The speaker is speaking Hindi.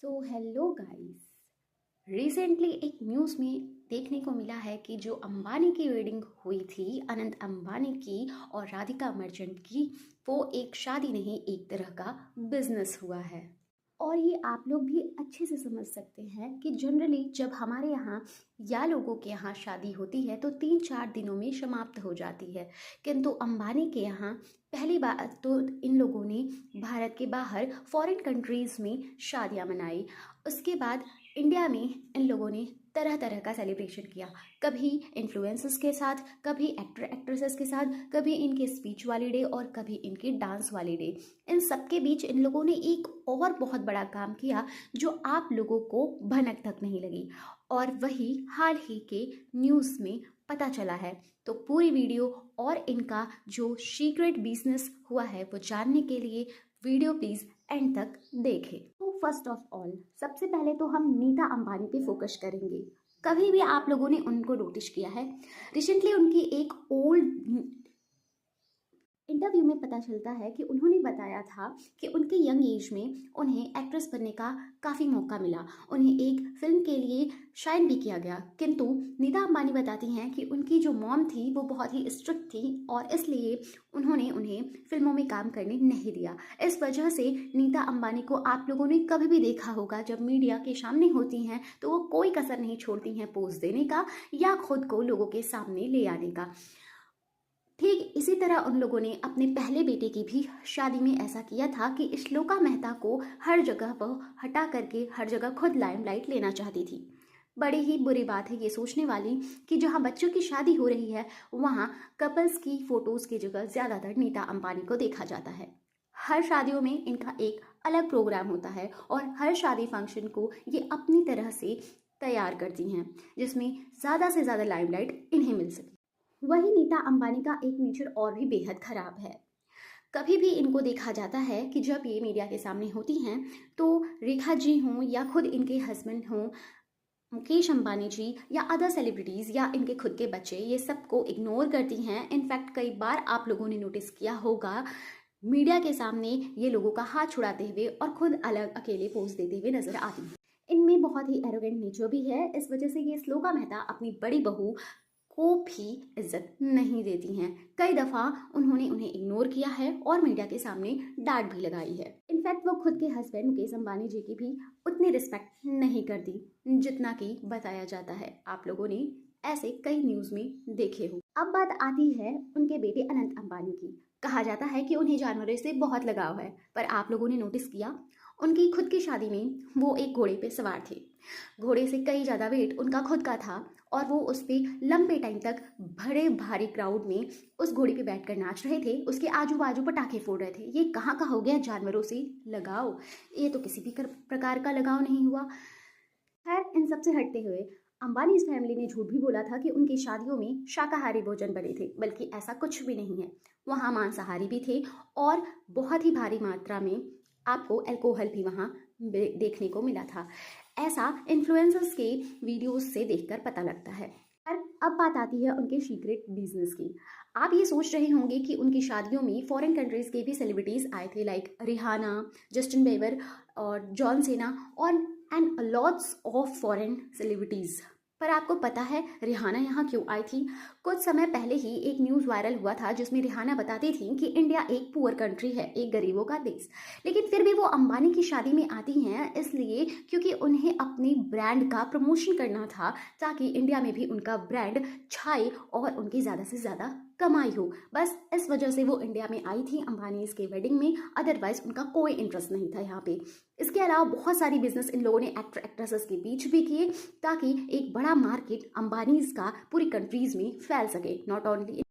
So hello guys. रिसेंटली एक न्यूज़ में देखने को मिला है कि जो अंबानी की वेडिंग हुई थी, अनंत अंबानी की और राधिका मर्चेंट की, वो एक शादी नहीं, एक तरह का बिजनेस हुआ है। और ये आप लोग भी अच्छे से समझ सकते हैं कि जनरली जब हमारे यहाँ या लोगों के यहाँ शादी होती है तो 3-4 दिनों में समाप्त हो जाती है, किंतु अंबानी के यहाँ पहली बार तो इन लोगों ने भारत के बाहर फॉरेन कंट्रीज़ में शादियाँ मनाई। उसके बाद इंडिया में इन लोगों ने तरह तरह का सेलिब्रेशन किया, कभी इन्फ्लुएंसर्स के साथ, कभी एक्टर एक्ट्रेसेस के साथ, कभी इनके स्पीच वाली डे और कभी इनकी डांस वाली डे। इन सब के बीच इन लोगों ने एक और बहुत बड़ा काम किया जो आप लोगों को भनक तक नहीं लगी, और वही हाल ही के न्यूज़ में पता चला है। तो पूरी वीडियो और इनका जो सीक्रेट बिजनेस हुआ है वो जानने के लिए वीडियो प्लीज़ एंड तक देखें। तो फर्स्ट ऑफ ऑल सबसे पहले तो हम नीता अंबानी पे फोकस करेंगे। कभी भी आप लोगों ने उनको नोटिस किया है? रिसेंटली उनकी एक ओल्ड इंटरव्यू में पता चलता है कि उन्होंने बताया था कि उनके यंग एज में उन्हें एक्ट्रेस बनने का काफ़ी मौका मिला, उन्हें एक फिल्म के लिए शाइन भी किया गया, किंतु नीता अंबानी बताती हैं कि उनकी जो मॉम थी वो बहुत ही स्ट्रिक्ट थी और इसलिए उन्होंने उन्हें फिल्मों में काम करने नहीं दिया। इस वजह से नीता अंबानी को आप लोगों ने कभी भी देखा होगा, जब मीडिया के सामने होती हैं तो वो कोई कसर नहीं छोड़ती हैं पोज देने का या खुद को लोगों के सामने ले आने का। ठीक इसी तरह उन लोगों ने अपने पहले बेटे की भी शादी में ऐसा किया था कि श्लोका मेहता को हर जगह पर हटा करके हर जगह खुद लाइमलाइट लेना चाहती थी। बड़ी ही बुरी बात है ये सोचने वाली कि जहाँ बच्चों की शादी हो रही है वहाँ कपल्स की फोटोज़ की जगह ज़्यादातर नीता अंबानी को देखा जाता है। हर शादियों में इनका एक अलग प्रोग्राम होता है और हर शादी फंक्शन को ये अपनी तरह से तैयार करती हैं जिसमें ज़्यादा से ज़्यादा लाइमलाइट इन्हें मिल सके। वही नीता अंबानी का एक नेचर और भी बेहद खराब है। कभी भी इनको देखा जाता है कि जब ये मीडिया के सामने होती हैं तो रेखा जी हों या खुद इनके हस्बैंड हों, मुकेश अंबानी जी या अदर सेलिब्रिटीज़ या इनके खुद के बच्चे, ये सबको इग्नोर करती हैं। इनफैक्ट कई बार आप लोगों ने नोटिस किया होगा, मीडिया के सामने ये लोगों का हाथ छुड़ाते हुए और खुद अलग अकेले पोज देते हुए नजर आती हैं। इनमें बहुत ही एरोगेंट नेचर भी है, इस वजह से ये श्लोका मेहता अपनी बड़ी बहू को भी इज्जत नहीं देती हैं। कई दफ़ा उन्होंने उन्हें इग्नोर किया है और मीडिया के सामने डांट भी लगाई है। इनफैक्ट वो खुद के हस्बैंड मुकेश अंबानी जी की भी उतनी रिस्पेक्ट नहीं करती जितना कि बताया जाता है। आप लोगों ने ऐसे कई न्यूज़ में देखे हो। अब बात आती है उनके बेटे अनंत अंबानी की। कहा जाता है कि उन्हें जानवरों से बहुत लगाव है, पर आप लोगों ने नोटिस किया उनकी खुद की शादी में वो एक घोड़े पे सवार थे। घोड़े से कई ज़्यादा वेट उनका खुद का था और वो उस पर लंबे टाइम तक बड़े भारी क्राउड में उस घोड़ी पे बैठकर नाच रहे थे, उसके आजू बाजू पटाखे फोड़ रहे थे। ये कहाँ का हो गया जानवरों से लगाव? ये तो किसी भी प्रकार का लगाव नहीं हुआ। खैर, इन सब से हटते हुए अंबानी फैमिली ने झूठ भी बोला था कि उनकी शादियों में शाकाहारी भोजन बने थे, बल्कि ऐसा कुछ भी नहीं है। वहाँ मांसाहारी भी थे और बहुत ही भारी मात्रा में आपको अल्कोहल भी वहाँ देखने को मिला था। ऐसा इन्फ्लुएंसर्स के वीडियोस से देखकर पता लगता है। अब बात आती है उनके सीक्रेट बिजनेस की। आप ये सोच रहे होंगे कि उनकी शादियों में फॉरेन कंट्रीज के भी सेलिब्रिटीज आए थे, लाइक रिहाना, जस्टिन बीबर और जॉन सेना और and lots of foreign celebrities. पर आपको पता है रिहाना यहाँ क्यों आई थी? कुछ समय पहले ही एक न्यूज़ वायरल हुआ था जिसमें रिहाना बताती थी कि इंडिया एक पुअर कंट्री है, एक गरीबों का देश, लेकिन फिर भी वो अंबानी की शादी में आती हैं इसलिए क्योंकि उन्हें अपने ब्रांड का प्रमोशन करना था, ताकि इंडिया में भी उनका ब्रांड छाए और उनकी ज़्यादा से ज़्यादा कमाई हो। बस इस वजह से वो इंडिया में आई थी अंबानी के वेडिंग में, अदरवाइज उनका कोई इंटरेस्ट नहीं था यहाँ पे। इसके अलावा बहुत सारी बिजनेस इन लोगों ने एक्टर एक्ट्रेसेस के बीच भी किए ताकि एक बड़ा मार्केट अंबानीज का पूरी कंट्रीज में फैल सके, नॉट ओनली